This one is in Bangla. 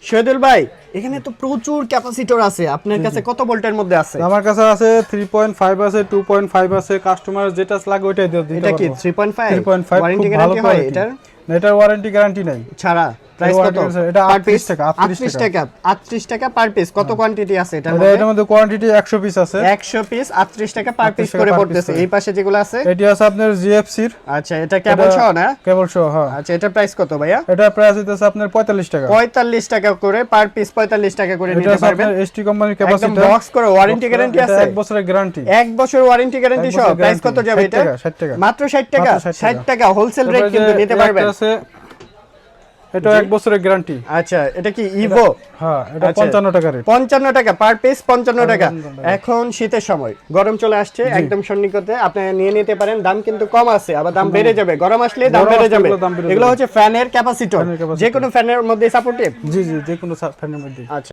শহীদুল ভাই, এখানে তো প্রচুর ক্যাপাসিটর আছে, আপনার কাছে কত ভোল্টের মধ্যে আছে? আমার কাছে আছে 3.5 আছে, 2.5 আছে, কাস্টমার যেটা লাগে ওইটাই দিতে পারবো। এটা কি 3.5? 3.5 ওয়ারেন্টি খুব ভালো গ্যারান্টি হয় কোয়ালিটি। এটার? এটার ওয়ারেন্টি গ্যারান্টি নাই। ছাড়া প্রাইস কত? এটা পার পিস 38 টাকা, 38 টাকা। 38 টাকা পার পিস। কত কোয়ান্টিটি আছে এটার এটার মধ্যে? মধ্যে কোয়ান্টিটি 100 পিস আছে। 100 পিস 38 টাকা পার পিস 38 করে টাকা per পড়তেছে। piece এই পাশে যেগুলো আছে এটি আছে আপনার জিএফসির। আচ্ছা, এটা কেবল সহ না? কেবল সহ, হ্যাঁ। আচ্ছা, এটা প্রাইস কত ভাইয়া? এটা প্রাইস হইতাছে আপনার 45 টাকা। 45 টাকা করে পার পিস, 45 টাকা করে এটা নিতে আছে পারবেন। আপনার এসটি কোম্পানির একদম ক্যাপাসিটর। বক্স করে ওয়ারেন্টি গ্যারান্টি আছে? 1 বছরের গ্যারান্টি। 1 বছর ওয়ারেন্টি গ্যারান্টি সহ। প্রাইস কত যাবে এটা? 60 টাকা। মাত্র 60 টাকা। মাত্র 60 60 টাকা হোলসেল রেট কিন্তু নিতে পারবেন। এটা 1 বছরের গ্যারান্টি। আচ্ছা, এটা কি ইভো? হ্যাঁ, এটা আচ্ছা। 55 টাকা রেট। 55 টাকা পার পিস, 55 টাকা। 55 টাকা। এখন শীতের সময়, গরম চলে আসছে, একদম সন্নিকটে আপনারা নিয়ে নিতে পারেন। দাম কিন্তু কম আছে, আবার দাম বেড়ে যাবে। গরম আসলে দাম গরম বেড়ে আসলে যাবে। এগুলো দাম বেড়ে এগুলো যাবে। হচ্ছে ফ্যানের ক্যাপাসিটর, ফ্যানের ক্যাপাসিটর। যে কোনো ফ্যানের মধ্যে সাপোর্টিভ। জি জি, যে কোনো ফ্যানের মধ্যে। আচ্ছা।